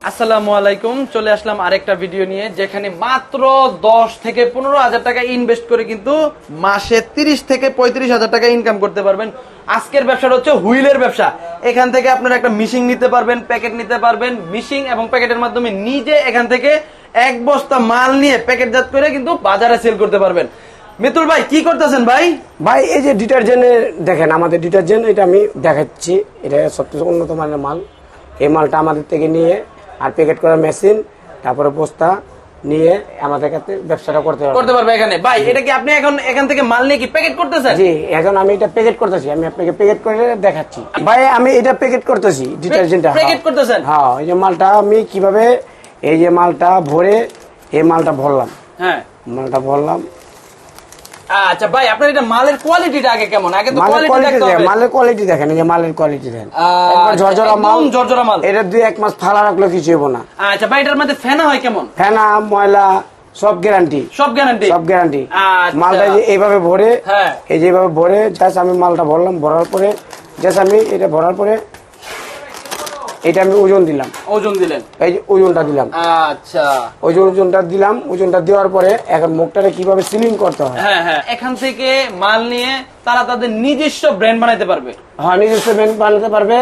আসসালামু আলাইকুম, চলে আসলাম আরেকটা ভিডিও নিয়ে, যেখানে মাত্র 10 থেকে 15,000 টাকা ইনভেস্ট করে কিন্তু মাসে 30 থেকে 35,000 টাকা ইনকাম করতে পারবেন। আজকের ব্যবসাটা হচ্ছে হুইলের ব্যবসা। এখান থেকে আপনারা একটা মিশিং নিতে পারবেন, প্যাকেট নিতে পারবেন। মিশিং এবং প্যাকেটের মাধ্যমে নিজে এখান থেকে এক বস্তা মাল নিয়ে প্যাকেটজাত করে কিন্তু বাজারে সেল করতে পারবেন। মিতুল ভাই, কি করতেছেন ভাই? ভাই এই যে ডিটারজেন্টের দেখেন, আমাদের ডিটারজেন্ট এটা আমি দেখাচ্ছি, এটা সবচেয়ে উন্নত মানের মাল। এই মালটা আমাদের থেকে নিয়ে আর প্যাকেট করা মেশিন, তারপরে বস্তা নিয়ে আমাদের কাছে ব্যবসাটা করতে পারবে এখানে। ভাই এটা কি আপনি এখন এখান থেকে মাল নিয়ে কি প্যাকেট করতেছেন? জি, এখন আমি এটা প্যাকেট করতেছি, আমি আপনাকে প্যাকেট করে দেখাচ্ছি। ভাই আমি এটা প্যাকেট করতেছি, ডিটারজেন্টটা প্যাকেট করতেছেন? হ্যাঁ, এই যে মালটা আমি কিভাবে এই যে মালটা ভরে এই মালটা ভরলাম। হ্যাঁ, মালটা ভরলাম। আচ্ছা ভাই, আপনার এটা মালের কোয়ালিটিটা আগে কেমন? আগে তো মালের কোয়ালিটি দেখতে হবে। মালের কোয়ালিটি দেখেন, এই যে মালের কোয়ালিটি দেখেন, একদম ঝরঝরা মাল, ঝরঝরা মাল। এটা 2-1 মাস ফালা রাখলে কিছু হবে না। আচ্ছা ভাই, এটার মধ্যে ফেনা হয় কেমন? ফেনা ময়লা সব গ্যারান্টি, সব গ্যারান্টি, সব গ্যারান্টি। আচ্ছা। মালটা যে এইভাবে ভরে, হ্যাঁ, এই যেভাবে ভরে জাস্ট আমি মালটা ভরলাম, ভরার পরে জাস্ট আমি এটা ভরার পরে এটা আমি ওজন দিলাম, ওজন দিলেন, এই যে ওজনটা দিলাম। আচ্ছা, ওজনটা দিলাম, ওজনটা দেওয়ার পরে এখন মুখটারে কিভাবে সিলিং করতে হয়। হ্যাঁ হ্যাঁ, এখান থেকে মাল নিয়ে তারা তাদের নিজস্ব ব্র্যান্ড বানাইতে পারবে। হ্যাঁ, নিজস্ব ব্র্যান্ড বানাতে পারবে।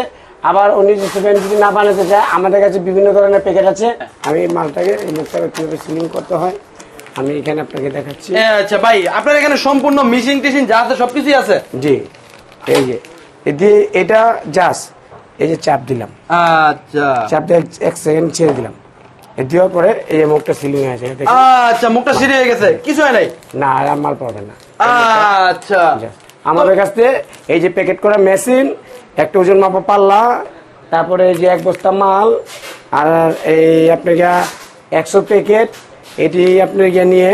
আবার ও নিজস্ব ব্র্যান্ড যদি না বানাতে চায়, আমাদের কাছে বিভিন্ন ধরনের প্যাকেট আছে। আমি এই মালটাকে, এই মুখটাকে কিভাবে সিলিং করতে হয় আমি এখানে আপনাকে দেখাচ্ছি। আচ্ছা ভাই, আপনার এখানে সম্পূর্ণ মিশিং টিশিং যা আছে সবকিছুই আছে? জি, এই যে দিয়ে এটা জাস্ট এই যে চাপ দিলাম, আচ্ছা, চাপ দিয়ে 1 সেকেন্ড ছেড়ে দিলাম, দেওয়ার পরে এই যে মুখটা সিলিং হয়ে গেছে। আচ্ছা, মুখটা সিঁড়ি হয়ে গেছে, কিছু হয় নাই? না, আর মাল পাবেন না। আচ্ছা, আমাদের কাছ থেকে এই যে প্যাকেট করা মেশিন, একটা ওজন মাপা পাল্লা, তারপরে এই যে 1 বস্তা মাল, আর এই আপনাকে 100 প্যাকেট, এটি আপনাকে নিয়ে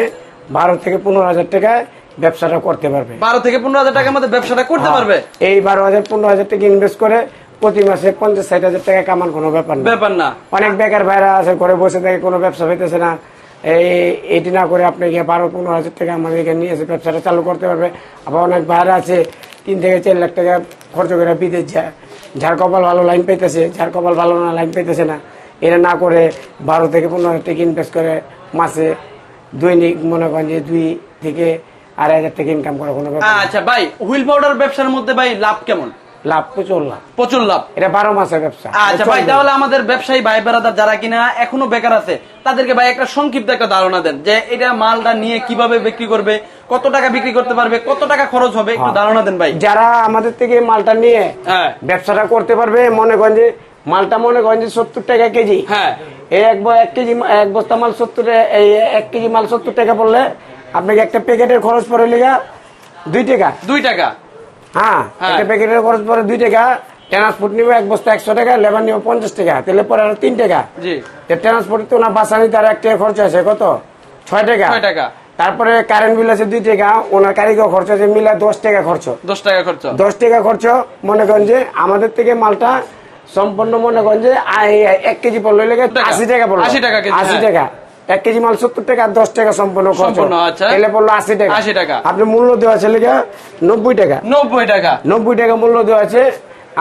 12 থেকে 15,000 টাকা ব্যবসাটা করতে পারবে। 12 থেকে 15,000 টাকার মধ্যে ব্যবসাটা করতে পারবে। এই 12,000-15,000 টাকা ইনভেস্ট করে প্রতি মাসে 50-60,000 টাকা কামান কোনো ব্যাপার না। অনেক বেকার ভাইরা আছে, ঘরে বসে থেকে কোনো ব্যবসা হইতেছে না, এটি না করে আপনি 12-15,000 টাকা আমাদের এখানে নিয়ে এসে ব্যবসাটা চালু করতে পারবে। আবার অনেক ভাইরা আছে 3 থেকে 4 লাখ টাকা খরচ করে বিদেশ যায়, যার কপাল ভালো লাইন পাইতেছে, যার কপাল ভালো না লাইন পাইতেছে না। এটা না করে 12 থেকে 15,000 টাকা ইনভেস্ট করে মাসে দৈনিক মনে করেন যে 2 থেকে 2,500 টাকা ইনকাম করা কোনো ব্যাপার। আচ্ছা ভাই, হুইল পাউডার ব্যবসার মধ্যে ভাই লাভ কেমন? লাভ প্রচুর লাভ, প্রচুর লাভ। এটা 12 মাসের ব্যবসা। আচ্ছা ভাই, তাহলে আমাদের ব্যবসায়ী ভাই বেড়াদার যারা কিনা এখনো বেকার আছে, তাদেরকে ভাই একটা সংক্ষিপ্ত একটা ধারণা দেন যে এটা মালটা নিয়ে কিভাবে বিক্রি করবে, কত টাকা বিক্রি করতে পারবে, কত টাকা খরচ হবে, একটু ধারণা দেন ভাই। যারা আমাদের থেকে মালটা নিয়ে ব্যবসাটা করতে পারবে, মনে করেন যে মালটা মনে করেন যে 70 টাকা কেজি, হ্যাঁ, এই 1 কেজি 1 বস্তা মাল 70, এই 1 কেজি মাল 70 টাকা পড়লে আপনাকে একটা প্যাকেটের খরচ পড়ে লেগা 2 টাকা। 2 টাকা, হ্যাঁ, একটা প্যাকেটের খরচ পড়ে 2 টাকা। ট্রান্সপোর্ট নিবে 1 বস্তা 100 টাকা, লেবার নিবে 50 টাকা, তাহলে পরে আরো 3 টাকা। জি, ট্রান্সপোর্ট তো না বাসানি, তার 1 টাকা খরচ আছে কত, 6 টাকা। 6 টাকা। তারপরে কারেন্ট বিল আছে 2 টাকা, ওনার কারিগর খরচ আছে মিলা 10 টাকা খরচ। 10 টাকা খরচ, 10 টাকা খরচ। মনে করেন যে আমাদের থেকে মালটা সম্পূর্ণ মনে করেন যে 1 কেজি পড়লে লেগে 80 টাকা পড়লো, 80 টাকা কেজি, 80 টাকা। 1 কেজি মাল 70 টাকা, 10 টাকা সম্পূর্ণ খরচ, তাহলে পড়লো 80 টাকা। 80 টাকা। আপনি মূল্য দেওয়া আছে লেগে 90 টাকা। 90 টাকা, 90 টাকা মূল্য দেওয়া আছে।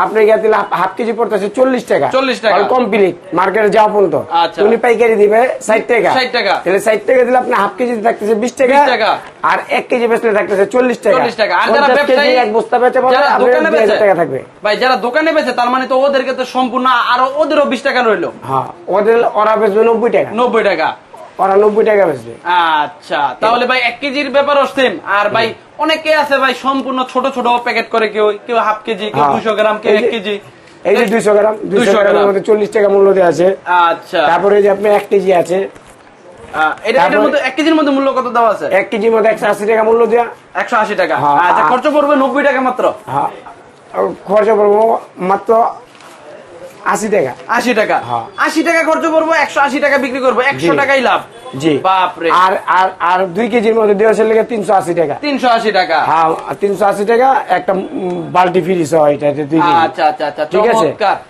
আপনি গেলে হাফ কেজি পড়তেছে 40 টাকা। 40 টাকা কমপ্লিট মার্কেটে যাওয়া পর্যন্ত। আচ্ছা, উনি পাইকারি দিবে 60 টাকা। 60 টাকা, তাহলে 60 টাকা দিলে আপনি হাফ কেজি থাকতেছে 20 টাকা, আর 1 কেজি বেচলে থাকতেছে 40 টাকা। 40 টাকা। আর যারা 50 ব্যবসায়ী কেজি 1 বস্তা বেচে বলে যারা আপনার দোকানে 2000 বেচে টাকা থাকবে। ভাই যারা দোকানে বেচে, তার মানে তো ওদেরকে তো সম্পূর্ণ আরো ওদেরও 20 টাকা রইলো। হ্যাঁ, ওরা বেচবে 90 টাকা। 90 টাকা, ওরা 90 টাকা বেচবে। আচ্ছা, তাহলে ভাই 1 কেজির ব্যাপার সেম। আর ভাই অনেকে আছে ভাই সম্পূর্ণ ছোট ছোট প্যাকেট করে, কেউ হাফ কেজি, কেউ 200 গ্রাম, কেউ 1 কেজি। এই যে 200 গ্রাম, 200 গ্রামের মধ্যে 40 টাকা মূল্য দেওয়া আছে। আচ্ছা, তারপরে যে আপনি 1 কেজি আছে, এটার মধ্যে 1 কেজির মধ্যে মূল্য কত দেওয়া আছে? 1 কেজির মধ্যে 180 টাকা মূল্য দেওয়া। 180 টাকা। হ্যাঁ, আচ্ছা, খরচ পড়বে 90 টাকা মাত্র। হ্যাঁ, খরচ পড়বো মাত্র 80 টাকা। 80 টাকা, 80 টাকা খরচ পড়বো, 180 টাকা বিক্রি করবো, 100 টাকাই লাভ। জি, বাপরে। আর 2 কেজির মধ্যে দেওয়া ছিল 380 টাকা। 380 টাকা। হ্যাঁ, 380 টাকা একটা বালতি ফ্রি সহ এটাতে 2 কেজি। আচ্ছা আচ্ছা আচ্ছা, ঠিক আছে।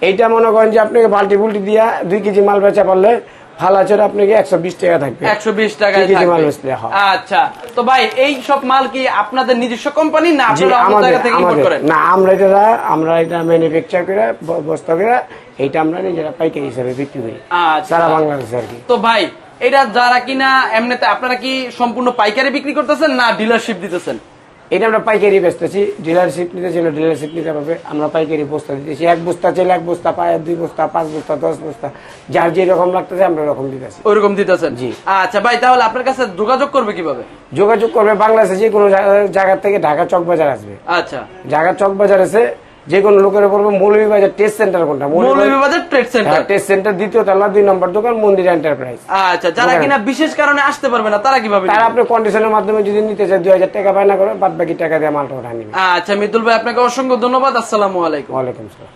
এইটা মনে করেন যে আপনাকে বালতি বুলটি দিয়া 2 কেজি মাল বেচা পারলে ফালাচর আপনাকে 120 টাকা থাকবে, 120 টাকা। আচ্ছা, তো ভাই এই সব মাল কি আপনাদের নিজস্ব কোম্পানি না আপনারা অন্য জায়গা থেকে ইম্পোর্ট করেন? না, আমরা এটা ম্যানুফ্যাকচার করে বস্তা করে এইটা আমরা নিজেরা পাইকারি হিসেবে বিক্রি করি সারা বাংলাদেশে আর কি। তো ভাই এটা যারা কিনা এমনিতে আপনারা কি সম্পূর্ণ পাইকারি বিক্রি করতেছেন না ডিলারশিপ দিতেছেন? এটা আমরা পাইকারি বেচতেছি, ডিলারশিপ নিতে চাইলে ডিলারশিপ নিতে পারবে। আমরা পাইকারি বস্তা দিতেছি, 1 বস্তা চাইলে 1 বস্তা পায়, 2 বস্তা, 5 বস্তা, 10 বস্তা, যার যেরকম লাগতেছে আমরা ওরকম দিতেছি। ওইরকম দিতেছেন? জি। আচ্ছা ভাই, তাহলে আপনার কাছে যোগাযোগ করবে কিভাবে? যোগাযোগ করবে বাংলাদেশে যে কোনো জায়গা থেকে, ঢাকা চকবাজার আসবে। আচ্ছা, ঢাকা চকবাজার আছে, যে কোনো লোকের বলবো মৌলভীবাজার টেস্ট সেন্টার কোনটা? Moulvibazar trade center. Test center 2য় তলা 2 নম্বর দোকান, মন্দির এন্টারপ্রাইজ। আচ্ছা, যারা কিনা বিশেষ কারণে আসতে পারবে না তারা কিভাবে? তারা আপনি কন্ডিশনের মাধ্যমে যদি নিতে চায় 2000 টাকা বায়না করে, বাদ বাকি টাকা দিয়ে মালটা ওঠা নিবে। আচ্ছা মিতুল ভাই, আপনাকে অসংখ্য ধন্যবাদ। আসসালামু আলাইকুম। ওয়ালাইকুম আসসালাম।